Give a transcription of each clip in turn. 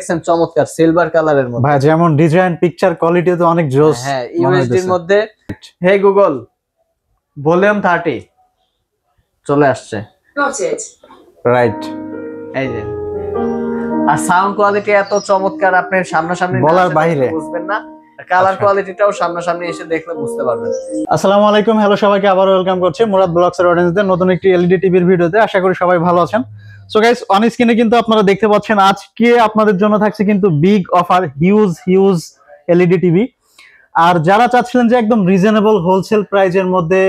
দেখছেন চমৎকার সিলভার কালারের মধ্যে ভাই যেমন ডিজাইন পিকচার কোয়ালিটি তো অনেক জোস। হ্যাঁ ইউএসডি এর মধ্যে। হে গুগল ভলিউম 30 চলে আসছে রাইট। এই যে আর সাউন্ড কোয়ালিটি এত চমৎকার আপনি সামনাসামনি বলার বাইরে বুঝবেন না, কালার কোয়ালিটিটাও সামনাসামনি এসে দেখলে বুঝতে পারবেন। আসসালামু আলাইকুম, হ্যালো সবাইকে আবারো ওয়েলকাম করছি মুরাদ ব্লগস এর অডিয়েন্সদের নতুন একটি এলইডি টিভির ভিডিওতে। আশা করি সবাই ভালো আছেন। সো গাইস, অন স্ক্রিনে কিন্তু আপনারা দেখতে পাচ্ছেন আজকে আপনাদের জন্য থাকছে কিন্তু big offer, huge LED TV. আর যারা চাচ্ছিলেন যে একদম রিজনেবল হোলসেল প্রাইজের মধ্যে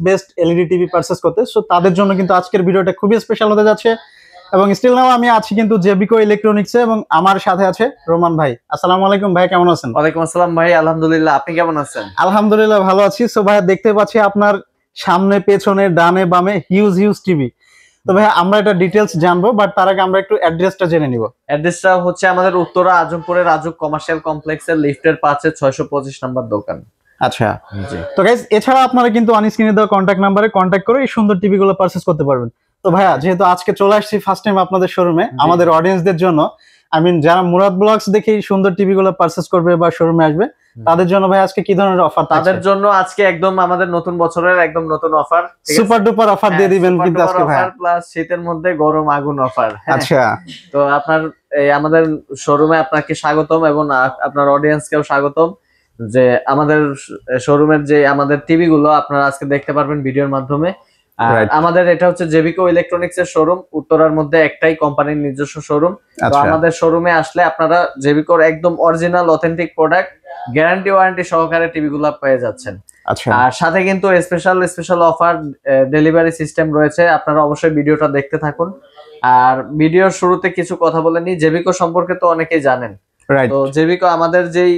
বেস্ট এলইডি টিভি পারচেজ করতে, সো তাদের জন্য কিন্তু আজকের ভিডিওটা খুবই স্পেশাল হতে যাচ্ছে। এবং স্টিল নাও আমি আছি কিন্তু জেবিকো ইলেকট্রনিক্সে এবং আমার সাথে আছে রোমান ভাই। আসসালামু আলাইকুম ভাই, কেমন আছেন? ওয়ালাইকুম আসসালাম ভাই, আলহামদুলিল্লাহ, আপনি কেমন আছেন? আলহামদুলিল্লাহ ভালো আছি। সো ভাই দেখতে পাচ্ছি আপনার সামনে পেছনে ডানে বামে হিউজ টিভি। তো ভাই আমরা এটা ডিটেইলস জানবো, বাট তার আগে আমরা একটু অ্যাড্রেসটা জেনে নিব। অ্যাড্রেসটা হচ্ছে আমাদের উত্তরা আজমপুরের রাজুক কমার্শিয়াল কমপ্লেক্সের লিফটের পাশে 625 নম্বর দোকান। আচ্ছা, তো গাইস এছাড়া আপনারা কিন্তু অন স্ক্রিনে দেওয়া কন্ট্যাক্ট নাম্বারে কন্ট্যাক্ট করে এই সুন্দর টিভি গুলো পারচেজ করতে পারবেন। তো ভাইয়া যেহেতু আজকে চলে আসছি ফার্স্ট টাইম আপনাদের শোরুমে, আমাদের অডিয়েন্সদের জন্য যারা মুরাদ ব্লগস দেখে সুন্দর টিভি গুলো পারচেজ করবে বা শোরুমে আসবে, তাদের জন্য ভাই আজকে কি ধরনের অফার? তাদের জন্য আজকে একদম আমাদের নতুন বছরের একদম নতুন অফার, সুপার ডুপার অফার দিয়ে দিবেন কিন্তু আজকে ভাই, প্লাস শীতের মধ্যে গরম আগুন অফার। আচ্ছা, তো আপনার আমাদের শোরুমে আপনাকে স্বাগতম এবং আপনার অডিয়েন্সকেও স্বাগতম। যে আমাদের শোরুমের যে আমাদের টিভি গুলো আপনারা আজকে দেখতে পারবেন ভিডিওর মাধ্যমে। আমাদের এটা হচ্ছে জেবিকো ইলেকট্রনিক্স এর শোরুম, উত্তরার মধ্যে একটাই কোম্পানির নিজস্ব শোরুম। তো আমাদের শোরুমে আসলে আপনারা জেবিকোর একদম original authentic product guarantee warranty সহকারে টিভি গুলো পেয়ে যাচ্ছেন। আর সাথে কিন্তু স্পেশাল অফার ডেলিভারি সিস্টেম রয়েছে। আপনারা অবশ্যই ভিডিওটা দেখতে থাকুন। আর ভিডিওর শুরুতে কিছু কথা বলে নি, জেবিকো সম্পর্কে তো অনেকেই জানেন। তো জেবিকো আমাদের যেই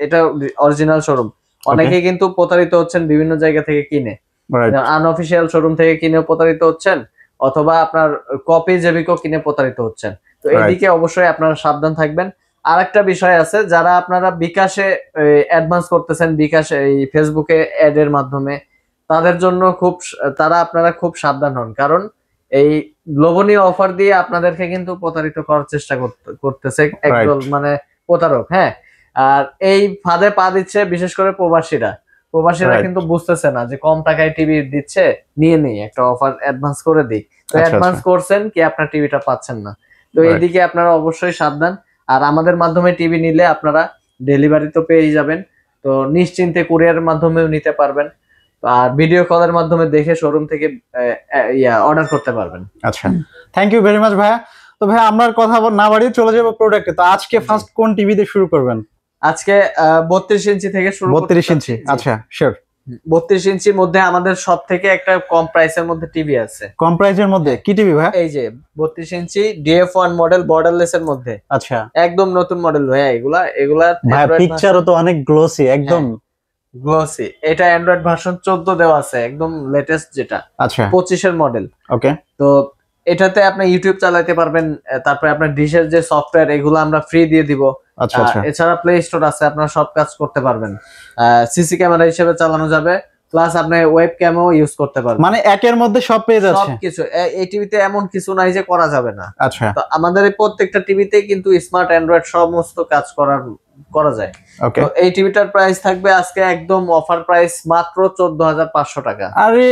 এটা অরিজিনাল শোরুম, অনেকেই কিন্তু প্রতারিত হচ্ছেন বিভিন্ন জায়গা থেকে কিনে, আনঅফিসিয়াল শোরুম থেকে কিনে প্রতারিত হচ্ছেন, অথবা আপনার কপি জেবিকো কিনে প্রতারিত হচ্ছেন। তো এদিকে অবশ্যই আপনারা সাবধান থাকবেন। আরেকটা বিষয় আছে, যারা আপনারা বিকাশে অ্যাডভান্স করতেছেন, বিকাশে এই ফেসবুকে অ্যাড এর মাধ্যমে, তাদের জন্য আপনারা খুব সাবধান হন, কারণ এই লোভনীয় অফার দিয়ে আপনাদেরকে কিন্তু প্রতারিত করার চেষ্টা করতেছে একদল মানে প্রতারক। হ্যাঁ, আর এই ফাঁদে পা দিচ্ছে বিশেষ করে প্রবাসীরা কিন্তু বুঝতেছে না যে কম টাকায় টিভি দিচ্ছে, নিয়ে নেই একটা অফার অ্যাডভান্স করে দিই। তো অ্যাডভান্স করছেন কি আপনার টিভিটা পাচ্ছেন না। তো এইদিকে আপনারা অবশ্যই সাবধান। আর আমাদের মাধ্যমে টিভি নিলে আপনারা ডেলিভারি তো পেয়ে যাবেন, তো নিশ্চিন্তে কুরিয়ারের মাধ্যমেও নিতে পারবেন, আর ভিডিও কলের মাধ্যমে দেখে শোরুম থেকে অর্ডার করতে পারবেন। আচ্ছা, থ্যাংক ইউ ভেরি মাচ ভাইয়া। তো ভাইয়া আমরা কথা না বাড়িয়ে চলে যাবো প্রোডাক্টে। তো আজকে ফার্স্ট কোন টিভি দিয়ে শুরু করবেন? আজকে 32 ইঞ্চি থেকে শুরু। 32 ইঞ্চি, আচ্ছা শিওর। 32 ইঞ্চির মধ্যে আমাদের সব থেকে একটা কম প্রাইসের মধ্যে টিভি আছে। কম প্রাইসের মধ্যে কি টিভি ভাই? এই যে 32 ইঞ্চি DF1 মডেল বর্ডারলেস এর মধ্যে। আচ্ছা, একদম নতুন মডেল ভাইয়া। এগুলা ভাই পিকচারও তো অনেক গ্লোসি, একদম গ্লোসি। এটা অ্যান্ড্রয়েড ভার্সন 14 দেওয়া আছে, একদম লেটেস্ট যেটা। আচ্ছা, 25 এর মডেল। ওকে। তো এটাতে আপনি ইউটিউব চালাতে পারবেন, তারপরে আপনার ডিশের যে সফটওয়্যার এগুলো আমরা ফ্রি দিয়ে দিব। আচ্ছা, এছাড়া প্লে স্টোর আছে, আপনারা সব কাজ করতে পারবেন। সিসি ক্যামেরা হিসেবে চালানো যাবে, প্লাস আপনি ওয়েব ক্যামও ইউজ করতে পারবেন। মানে একের মধ্যে সব পেয়ে যাচ্ছে, সবকিছু। এই টিভিতে এমন কিছু নাই যে করা যাবে না। আচ্ছা, তো আমাদের এই প্রত্যেকটা টিভিতে কিন্তু স্মার্ট অ্যান্ড্রয়েড সমস্ত কাজ করা যায়। ওকে। তো এই টিভিটার প্রাইস থাকবে আজকে একদম অফার প্রাইস মাত্র 14,500 টাকা। আরে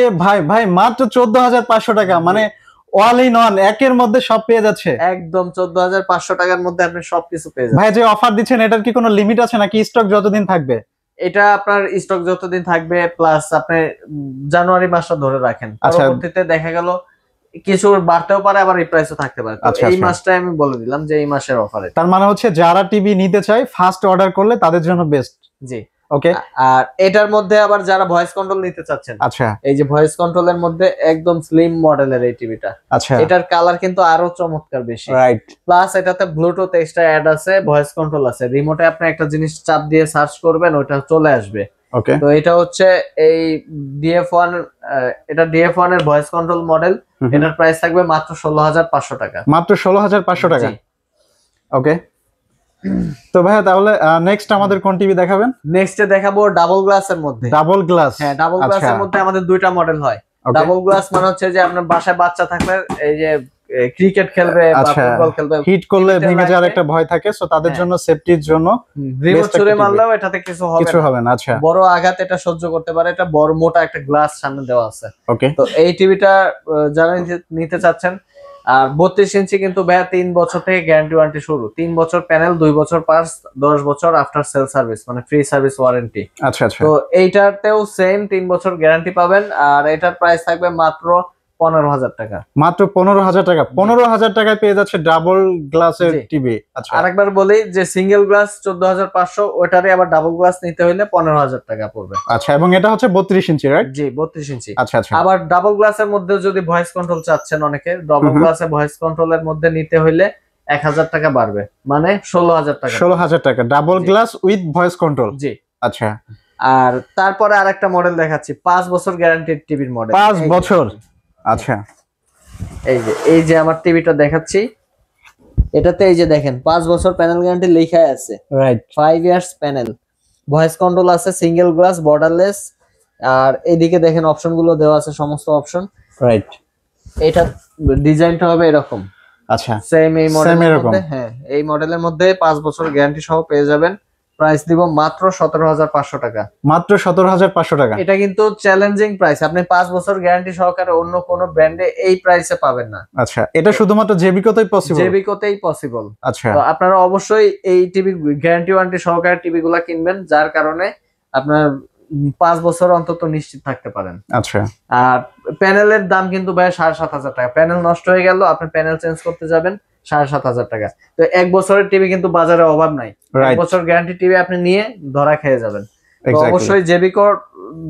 ভাই মাত্র 14,500 টাকা, মানে অল ইন ওয়ান, একের মধ্যে সব পেয়ে যাচ্ছে। একদম 14,500 টাকার মধ্যে আপনি সবকিছু পেয়ে যাবেন। ভাই যে অফার দিচ্ছেন এটার কি কোনো লিমিট আছে নাকি স্টক যতদিন থাকবে? এটা আপনার স্টক যতদিন থাকবে, প্লাস আপনি জানুয়ারি মাসটা ধরে রাখেন, পরবর্তীতে দেখা গেল কিছু বাড়তেও পারে, আবার এই প্রাইসও থাকতে পারে। এই মাসটা আমি বলে দিলাম যে এই মাসের অফারে। তার মানে হচ্ছে যারা টিভি নিতে চায় ফার্স্ট অর্ডার করলে তাদের জন্য বেস্ট। জি, ওকে। আর এটার মধ্যে আবার যারা ভয়েস কন্ট্রোল নিতে চাচ্ছেন, আচ্ছা, এই যে ভয়েস কন্ট্রোলের মধ্যে একদম স্লিম মডেলের এই টিভিটা। আচ্ছা, এটার কালার কিন্তু আরো চমৎকার বেশি। রাইট। প্লাস এটাতে ব্লুটুথ এক্সট্রা অ্যাড আছে, ভয়েস কন্ট্রোল আছে, রিমোটে আপনি একটা জিনিস চাপ দিয়ে সার্চ করবেন, ওটা চলে আসবে। ওকে। তো এটা হচ্ছে এই DF1, এটা DF1 এর ভয়েস কন্ট্রোল মডেল। এটার প্রাইস থাকবে মাত্র 16,500 টাকা। মাত্র 16,500 টাকা। ওকে। তো ভাইয়া তাহলে নেক্সট আমাদের কোন টিভি দেখাবেন? নেক্সটে দেখাবো ডাবল গ্লাসের মধ্যে। Double glass? হ্যাঁ, ডাবল গ্লাসের মধ্যে আমাদের দুইটা মডেল হয়। ডাবল গ্লাস মানে হচ্ছে যে আপনার বাসায় বাচ্চা থাকলে এই যে ক্রিকেট খেলবে বা আচ্ছা, ফুটবল খেলবে, হিট করলে টিভিতে ভেঙে যাওয়ার লাগবে। একটা ভয় থাকে, সো তাদের হ্যাঁ। জন্য সেফটির জন্য রিমোট একটা ছুঁড়ে TV মারলেও এটাতে কিছু কিছু হবে হবে না। আচ্ছা, না, বড় আঘাত এটা সহ্য করতে পারে, এটা বড় মোটা একটা গ্লাস সামনে দেওয়া আছে। ওকে। তো এই টিভিটা যারা নিতে চাচ্ছেন, আর 32 ইঞ্চি কিন্তু ভাইয়া 3 বছর থেকে গ্যারান্টি ওয়ারেন্টি শুরু, 3 বছর প্যানেল, 2 বছর পার্টস, 10 বছর আফটার সেল সার্ভিস, মানে ফ্রি সার্ভিস ওয়ারেন্টি। আচ্ছা আচ্ছা, তো এইটাতেও সেম 3 বছর গ্যারান্টি পাবেন, আর এটার প্রাইস থাকবে মাত্র 15,000 টাকা। মাত্র 15,000 টাকা। 15,000 টাকায় পেয়ে যাচ্ছে ডাবল গ্লাসের জি। টিভি। আচ্ছা আরেকবার বলি যে সিঙ্গেল গ্লাস 14,500, ওটারে আবার ডাবল গ্লাস নিতে হলে 15,000 টাকা পড়বে। আচ্ছা, এবং এটা হচ্ছে 32 ইঞ্চি, রাইট? জি, 32 ইঞ্চি। আচ্ছা আচ্ছা, আবার ডাবল গ্লাসের মধ্যে যদি ভয়েস কন্ট্রোল চাচ্ছেন, অনেকে ডাবল গ্লাসে ভয়েস কন্ট্রোলের মধ্যে নিতে হইলে 1,000 টাকা বাড়বে, মানে 16,000 টাকা। 16,000 টাকা ডাবল জি। Glass with voice control. জি। আচ্ছা, আর তারপরে আরেকটা মডেল দেখাচ্ছি, 5 বছর গ্যারান্টির টিভির মডেল। 5 বছর। আচ্ছা, এই যে আমার টিভিটা দেখাচ্ছি, এটাতে এই যে দেখেন 5 বছর প্যানেল গ্যারান্টি লেখা আছে, right. 5 years panel, voice control আছে, সিঙ্গেল গ্লাস, বর্ডারলেস, আর এদিকে দেখেন অপশন গুলো দেওয়া আছে, সমস্ত অপশন। রাইট। এটা ডিজাইনটা হবে এরকম। আচ্ছা, সেম এই Same মডেলের এরকম। মধ্যে, হ্যাঁ এই মডেলের মধ্যে 5 বছর গ্যারান্টি সহ পেয়ে যাবেন। প্রাইস দিব মাত্র 17,500 টাকা। মাত্র 17,500 টাকা। এটা কিন্তু চ্যালেঞ্জিং প্রাইস, আপনি 5 বছর গ্যারান্টি সহকারে অন্য কোনো ব্র্যান্ডে এই প্রাইসে পাবেন না। আচ্ছা, এটা শুধুমাত্র জেবিকোতেই পসিবল। জেবিকোতেই পসিবল। আচ্ছা, তো আপনারা অবশ্যই এই টিভি গ্যারান্টি ওয়ারেন্টি সহকারে টিভি গুলা কিনবেন, যার কারণে আপনার 5 বছর অন্তত নিশ্চিত থাকতে পারেন। আচ্ছা, আর প্যানেলের দাম কিন্তু ভাই 7,500 টাকা। প্যানেল নষ্ট হয়ে গেল, আপনি প্যানেল চেঞ্জ করতে যাবেন 7,500 টাকা। তো 1 বছরের টিভি কিন্তু বাজারে অভাব নাই। 1 রাইট, বছর গ্যারান্টি টিভি আপনি নিয়ে ধরা খেয়ে যাবেন। তো এক্স্যাক্টলি। অবশ্যই জেবিকোর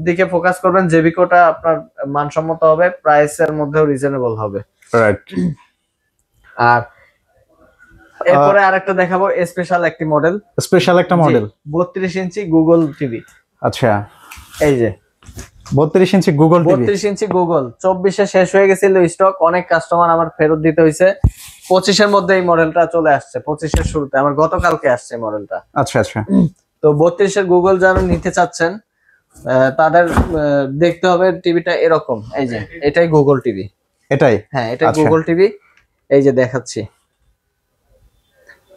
দিকে ফোকাস করবেন, জেবিকোটা আপনার মানসম্মত হবে, প্রাইসের মধ্যেও রিজনেবল হবে। রাইট। আর এরপরে আরেকটা দেখাবো, স্পেশাল একটি মডেল, স্পেশাল একটা মডেল। 32 ইঞ্চি গুগল টিভি। আচ্ছা, এই যে 32 ইঞ্চি গুগল টিভি। 32 ইঞ্চি গুগল 24-এ শেষ হয়ে গেছিল স্টক, অনেক কাস্টমার আমার ফেরত দিতে হয়েছে। 25-এর মধ্যে এই মডেলটা চলে আসছে, 25-এর শুরুতে, আমার গতকালকে আসছে মডেলটা। আচ্ছা আচ্ছা, তো 32-এর গুগল যারা নিতে চাচ্ছেন, তাদের দেখতে হবে টিভিটা এরকম। এই যে এটাই গুগল টিভি। এটাই? হ্যাঁ, এটা আচ্ছা। Google TV. এই যে দেখাচ্ছি,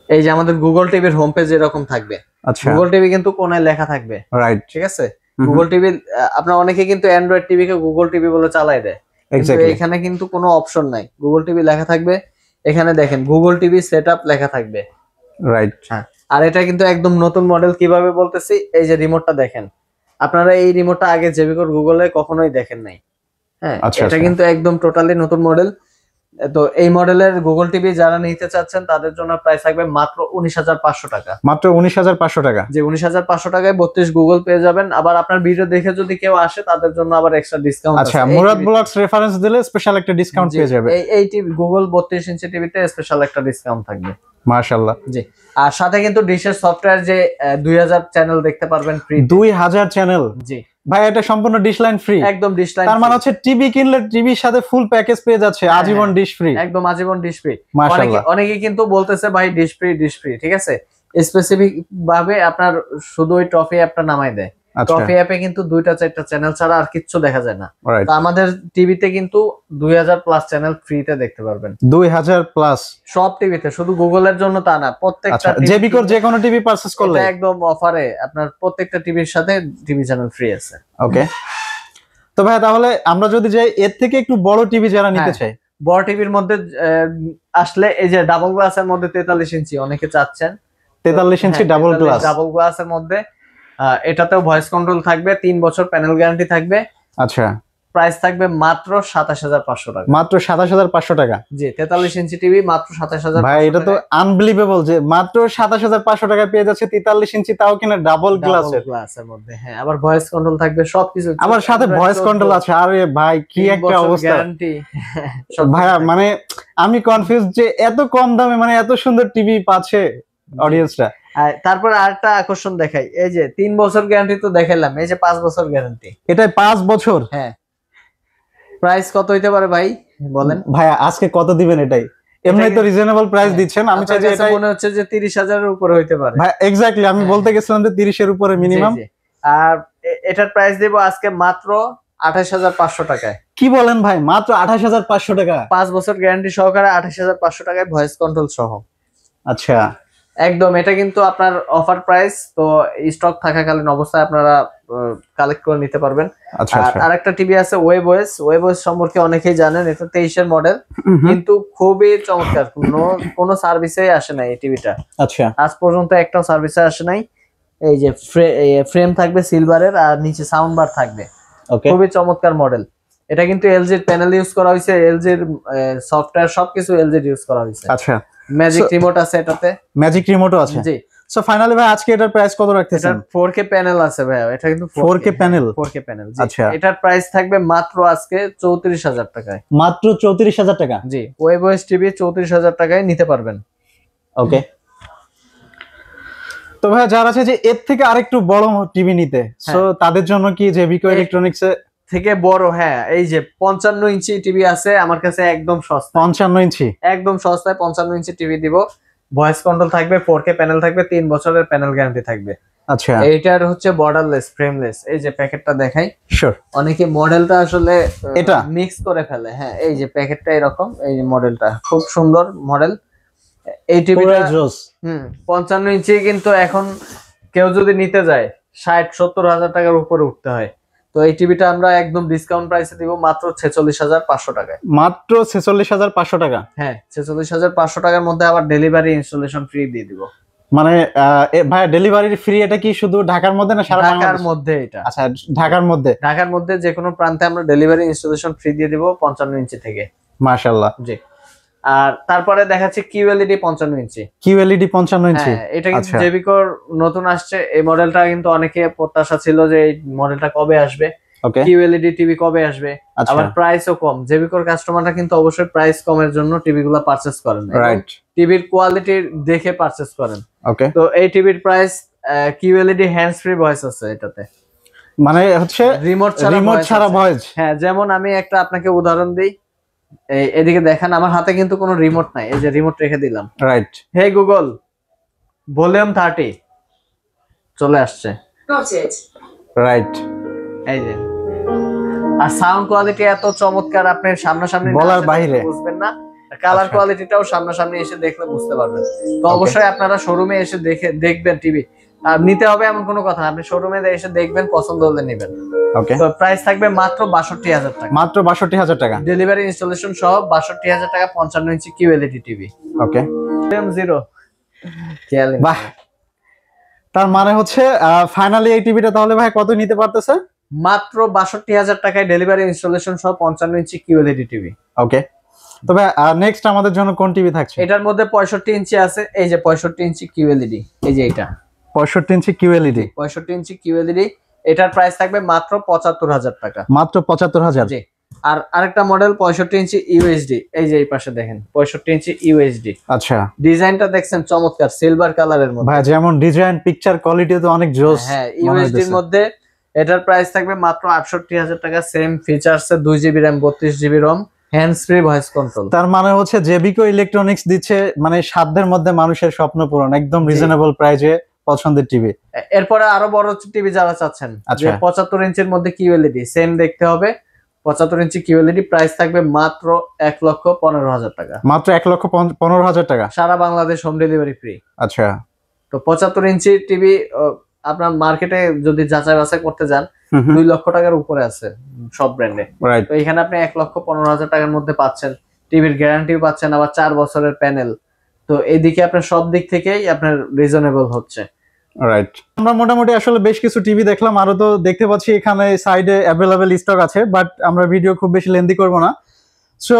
এই যে আমাদের গুগল টিভির হোম পেজ এরকম থাকবে। আচ্ছা, গুগল টিভি কিন্তু কোনায় লেখা থাকবে, রাইট। ঠিক আছে? গুগল টিভি, আপনার অনেকে কিন্তু অ্যান্ড্রয়েড টিভি কে গুগল টিভি বলে চালাই দেয়, কিন্তু এক্স্যাক্টলি। এখানে কিন্তু কোনো অপশন নাই, গুগল টিভি লেখা থাকবে। এখানে দেখেন গুগল টিভি সেটআপ লেখা থাকবে। রাইট। হ্যাঁ, আর এটা কিন্তু একদম নতুন মডেল। কিভাবে বলতেছি, এই যে রিমোটটা দেখেন, আপনারা এই রিমোটটা আগে জেবিকোর গুগলে কখনোই দেখেন নাই। হ্যাঁ, আচ্ছা, এটা আচ্ছা। কিন্তু একদম টোটালি নতুন মডেল। তো এই মডেলের গুগল টিভি যারা নিতে চাচ্ছেন, তাদের জন্য প্রাইস থাকবে মাত্র 19,500 টাকা। মাত্র 19,500 টাকা। যে 19,500 টাকায় 32 গুগল পেয়ে যাবেন। আবার আপনার ভিডিও দেখে যদি কেউ আসে, তাদের জন্য আবার এক্সট্রা ডিসকাউন্ট আচ্ছা, মুরাদ ব্লগস রেফারেন্স দিলে স্পেশাল একটা ডিসকাউন্ট পেয়ে যাবে। এই টিভি গুগল 32 ইঞ্চি টিভিতে স্পেশাল একটা ডিসকাউন্ট থাকবে। মাশাআল্লাহ। জি, আর সাথে কিন্তু ডিশের সফটওয়্যার যে 2000 চ্যানেল দেখতে পারবেন ফ্রি। 2000 চ্যানেল? জি ভাই, এটা সম্পূর্ণ ডিশ লাইন ফ্রি? একদম ডিশ লাইন। তার মানে হচ্ছে টিভি কিনলে টিভির সাথে ফুল প্যাকেজ পেয়ে যাচ্ছে, আজীবন ডিশ ফ্রি। একদম আজীবন ডিশ ফ্রি। মাশাআল্লাহ। অনেকে কিন্তু বলতেছে ভাই ডিশ ফ্রি, ঠিক আছে? স্পেসিফিক ভাবে আপনার শুধু ওই টফি অ্যাপটা নামাই দেয়। আচ্ছা, টফি অ্যাপে কিন্তু 2টা-4টা চ্যানেল ছাড়া আর কিচ্ছু দেখা যায় না। রাইট। তো আমাদের টিভিতে কিন্তু 2000 প্লাস চ্যানেল ফ্রিতে দেখতে পারবেন। 2000 প্লাস সব টিভিতে, শুধু গুগলের জন্য তা না, প্রত্যেকটা আচ্ছা, জেবিকোর যে কোনো টিভি পারচেজ করলে এটা একদম অফারে আপনার প্রত্যেকটা টিভির সাথে টিভি চ্যানেল ফ্রি আছে। ওকে। তো ভাই, তাহলে আমরা যদি যাই এর থেকে একটু বড় টিভি যারা নিতে হ্যাঁ। চায়, বড় টিভির মধ্যে আসলে এই যে ডাবল গ্লাসের মধ্যে 43 ইঞ্চি অনেকে চাচ্ছেন। 43 ইঞ্চি ডাবল গ্লাস। ডাবল গ্লাসের মধ্যে এটাতেও ভয়েস কন্ট্রোল থাকবে, 3 বছর প্যানেল গ্যারান্টি থাকবে। আচ্ছা, প্রাইস থাকবে মাত্র 27,500 টাকা। মাত্র 27,500 টাকা। জি, 43 ইঞ্চি টিভি মাত্র 27,000। ভাই, এটা তো আনবিলিভেবল যে মাত্র 27,500 টাকায় পেয়ে যাচ্ছে 43 ইঞ্চি, তাও কিনা ডাবল গ্লাসের। গ্লাসের মধ্যে, হ্যাঁ, আবার ভয়েস কন্ট্রোল থাকবে, সবকিছু। আবার সাথে ভয়েস কন্ট্রোল আছে। আরে ভাই, কি একটা অবস্থা গ্যারান্টি। ভাইয়া, মানে আমি কনফিউজ যে এত কম দামে মানে এত সুন্দর টিভি পাচ্ছে অডিয়েন্সরা। তারপর আরেকটা আকর্ষণ দেখাই, এই যে 3 বছর গ্যারান্টি তো দেখাইলাম, এই যে 5 বছর গ্যারান্টি। এটাই 5 বছর? হ্যাঁ। প্রাইস কত হইতে পারে ভাই বলেন? ভাইয়া, আজকে কত দিবেন? এটাই এমনি তো রিজনেবল প্রাইস দিচ্ছেন। আমি চাই যে এটা মনে হচ্ছে যে 30,000 এর উপরে হইতে পারে। ভাই এক্স্যাক্টলি আমি বলতে গেছিলাম যে 30 এর উপরে মিনিমাম। আর এটার প্রাইস দেব আজকে মাত্র 28,500 টাকায়। কি বলেন ভাই, মাত্র 28,500 টাকা? 5 বছর গ্যারান্টি সহকারে 28,500 টাকায় ভয়েস কন্ট্রোল সহ। আচ্ছা, একদম, এটা কিন্তু আপনার অফার প্রাইস, তো স্টক থাকাকালীন অবস্থায় আপনারা কালেক্ট করে নিতে পারবেন। আচ্ছা, আর আচ্ছা। আরেকটা টিভি আছে ওয়েবওয়েস সম্পর্কে অনেকেই জানেন, এটা 23 এর মডেল, কিন্তু খুবই চমৎকার, কোনো সার্ভিসে আসে নাই এই টিভিটা, আচ্ছা, আজ পর্যন্ত একটাও সার্ভিসে আসে নাই। এই যে ফ্রেম থাকবে সিলভারের, আর নিচে সাউন্ড বার থাকবে, ওকে। খুবই চমৎকার মডেল। এটা কিন্তু এলজির প্যানেল ইউজ করা হয়েছে, এলজির সফটওয়্যার সবকিছু এলজির ইউজ করা হয়েছে। আচ্ছা, ম্যাজিক রিমোট আছে এটাতে। ম্যাজিক রিমোটও আছে। জি। সো ফাইনালি ভাই আজকে এটার প্রাইস কত রাখতেছেন? এটা 4K প্যানেল আছে ভাই, এটা কিন্তু 4K প্যানেল। 4K panel. আচ্ছা। এটার প্রাইস থাকবে মাত্র আজকে 34,000 টাকায়। মাত্র 34,000 টাকা? জি, ওয়েবওয়েস টিভি 34,000 টাকায় নিতে পারবেন। ওকে। তো ভাই যারা আছে যে এর থেকে আরেকটু বড় টিভি নিতে, সো তাদের জন্য কি যে বিকো ইলেকট্রনিক্স থেকে বড়, হ্যাঁ, এই যে 55 ইঞ্চি টিভি আছে আমার কাছে, একদম সস্তা। 55 ইঞ্চি একদম সস্তায় 55 ইঞ্চি টিভি দিব। ভয়েস কন্ট্রোল থাকবে, 4K প্যানেল থাকবে, 3 বছরের প্যানেল গ্যারান্টি থাকবে। আচ্ছা, এইটার হচ্ছে বর্ডারলেস, ফ্রেমলেস। এই যে প্যাকেটটা দেখাই, শিওর। অনেকে মডেলটা আসলে এটা মিক্স করে ফেলে। হ্যাঁ, এই যে প্যাকেটটা এরকম, এই যে মডেলটা খুব সুন্দর মডেল। এই টিভিটা 55 ইঞ্চি, কিন্তু এখন কেউ যদি নিতে যায় 60-70 হাজার টাকার উপরে উঠতে হয়। তো এই টিভিটা আমরা একদম ডিসকাউন্ট প্রাইসে দিব মাত্র 46,500 টাকায়। মাত্র 46,500 টাকা? হ্যাঁ, 46,500 টাকার মধ্যে আবার ডেলিভারি ইনস্টলেশন ফ্রি দিয়ে দিব। মানে ভাই ডেলিভারি ফ্রি এটা কি শুধু ঢাকার মধ্যে না সারা বাংলাদেশ? ঢাকার মধ্যে এটা। আচ্ছা, ঢাকার মধ্যে। ঢাকার মধ্যে যে কোনো প্রান্তে আমরা ডেলিভারি ইনস্টলেশন ফ্রি দিয়ে দিব 55 ইঞ্চি থেকে। মাশাআল্লাহ। জি। আর তারপরে দেখাচ্ছি কিউএলইডি 55 ইঞ্চি। কিউএলইডি 55 ইঞ্চি, হ্যাঁ, এটা কিন্তু জেবিকোর নতুন আসছে। এই মডেলটা কিন্তু অনেকে প্রত্যাশা ছিল যে এই মডেলটা কবে আসবে, ওকে। কিউএলইডি টিভি কবে আসবে। আবার প্রাইসও কম। জেবিকোর কাস্টমাররা কিন্তু অবশ্যই প্রাইস কমের জন্য টিভিগুলো পারচেজ করেন, রাইট। টিভির কোয়ালিটি দেখে পারচেজ করেন। ওকে। তো এই টিভির price, QLED hands free voice আছে এটাতে, মানে হচ্ছে রিমোট ছাড়া ভয়েস। হ্যাঁ, যেমন আমি একটা আপনাকে উদাহরণ দিই, এদিকে দেখেন, আমার হাতে কিন্তু কোনো রিমোট নাই, এই যে রিমোট রেখে দিলাম। রাইট। হে গুগল, ভলিউম 30 চলে আসছে। রাইট। এই যে, আর সাউন্ড কোয়ালিটি এত চমৎকার, আপনি সামনাসামনি বলার বাইরে বুঝবেন না। কালার কোয়ালিটিটাও সামনাসামনি এসে দেখলে বুঝতে পারবেন। তো অবশ্যই আপনারা শোরুমে এসে দেখবেন টিভি। আর নিতে হবে এমন কোনো কথা না, আপনি শোরুমে এসে দেখবেন, পছন্দ হলে নেবেন। ওকে। তো প্রাইস থাকবে মাত্র 62,000 টাকা। মাত্র 62,000 টাকা, ডেলিভারি ইনস্টলেশন সহ 62,000 টাকা 55 ইঞ্চি কিউএলইডি টিভি। ওকে। জিরো। বাহ, তার মানে হচ্ছে ফাইনালি এই টিভিটা তাহলে ভাই কত নিতে পারতেছে? মাত্র 62,000 টাকায় ডেলিভারি ইনস্টলেশন সহ 55 ইঞ্চি কিউএলইডি টিভি। ওকে। তবে নেক্সট আমাদের জন্য কোন টিভি থাকছে? এটার মধ্যে 65 ইঞ্চি আছে, এই যে 65 ইঞ্চি কিউএলইডি, এই যে এটা 65 ইঞ্চি কিউএলইডি। 65 ইঞ্চি কিউএলইডি, এটার প্রাইস থাকবে মাত্র 75,000 টাকা। মাত্র 75,000? জি। আর আরেকটা মডেল 65 ইঞ্চি ইউএসডি, এই যে এই পাশে দেখেন 65 ইঞ্চি ইউএসডি। আচ্ছা, ডিজাইনটা দেখছেন চমৎকার, সিলভার কালারের মধ্যে। ভাই যেমন ডিজাইন, পিকচার কোয়ালিটি তো অনেক জোস। হ্যাঁ, ইউএসডি এর মধ্যে এটার প্রাইস থাকবে মাত্র 68,000 টাকা। সেম ফিচারসে 2GB RAM 32GB ROM, hands free voice control. তার মানে হচ্ছে জেবিকো ইলেকট্রনিক্স দিচ্ছে মানে সাধ্যের মধ্যে মানুষের স্বপ্ন পূরণ, একদম রিজনেবল প্রাইসে পছন্দের টিভি। এরপরে আরো বড় টিভি যারা চাচ্ছেন, যে 75 ইঞ্চির মধ্যে কিউএলইডি, সেম দেখতে হবে, 75 ইঞ্চি কিউএলইডি, প্রাইস থাকবে মাত্র 1,15,000 টাকা। মাত্র 1,15,000 টাকা, সারা বাংলাদেশ হোম ডেলিভারি ফ্রি। আচ্ছা। তো 75 ইঞ্চি টিভি আপনার মার্কেটে যদি যাচাই বাছাই করতে যান 2 লক্ষ টাকার উপরে আছে সব ব্র্যান্ডে। তো এখানে আপনি 1,15,000 টাকার মধ্যে পাচ্ছেন, টিভির গ্যারান্টিও পাচ্ছেন, আবার 4 বছরের প্যানেল। তো এইদিকে আপনার সব দিক থেকেই আপনার রিজনেবল হচ্ছে। রাইট। আমরা মোটামুটি আসলে বেশ কিছু টিভি দেখলাম, আরো তো দেখতে পাচ্ছি এখানে সাইডে অ্যাভেলেবেল স্টক আছে, বাট আমরা ভিডিও খুব বেশি লেন্দি করব না। সো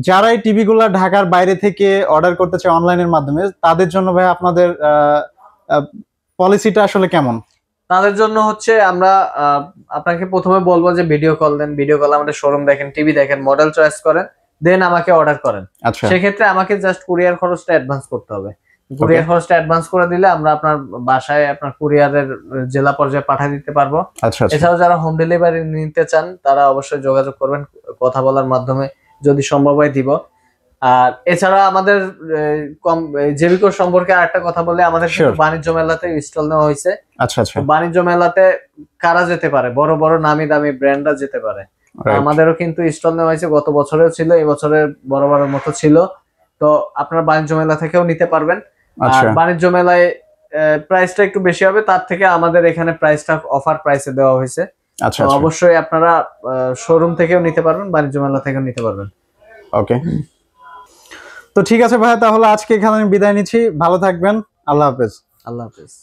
যারা এই টিভি গুলা ঢাকার বাইরে থেকে অর্ডার করতে চায় অনলাইনের মাধ্যমে, তাদের জন্য ভাই আপনাদের পলিসিটা আসলে কেমন? তাদের জন্য হচ্ছে আমরা আপনাকে প্রথমে বলবো যে ভিডিও কল দেন, ভিডিও কল আমাদের শোরুম দেখেন, টিভি দেখেন, মডেল চয়েস করেন, দেন আমাকে অর্ডার করেন। আচ্ছা, সেক্ষেত্রে আমাকে জাস্ট কুরিয়ার খরচটা অ্যাডভান্স করতে হবে। কুরিয়ার খরচটা অ্যাডভান্স করে দিলে আমরা আপনার বাসায় আপনার কুরিয়ারের জেলা পর্যায়ে পাঠিয়ে দিতে পারবো। আচ্ছা। এছাড়াও যারা হোম ডেলিভারি নিতে চান তারা অবশ্যই যোগাযোগ করবেন, কথা বলার মাধ্যমে যদি সম্ভব হয় দিব। আর এছাড়া আমাদের জেবিকো সম্পর্কে আরেকটা কথা বলে, আমাদের কিন্তু Sure. বাণিজ্য মেলাতে স্টল নেওয়া হয়েছে। আচ্ছা আচ্ছা, তো বাণিজ্য মেলাতে কারা যেতে পারে? বড় বড় নামি দামি ব্র্যান্ডরা যেতে পারে। Right. আমাদেরও কিন্তু স্টল নেওয়া হয়েছে, গত বছরেও ছিল, এই বছরের বরাবরের মতো ছিল। তো আপনার বাণিজ্য মেলা থেকেও নিতে পারবেন। আর আচ্ছা বাণিজ্য মেলায় প্রাইসটা একটু বেশি হবে, তার থেকে আমাদের এখানে প্রাইসটা অফার প্রাইসে দেওয়া হয়েছে। আচ্ছা তো আচ্ছা, অবশ্যই আপনারা শোরুম থেকেও নিতে পারবেন, বাণিজ্য মেলা থেকেও নিতে পারবেন। ওকে। তো ঠিক আছে ভাইয়া, তাহলে আজকে এখানে আমি বিদায় নিচ্ছি, ভালো থাকবেন, আল্লাহ হাফেজ। আল্লাহ হাফেজ।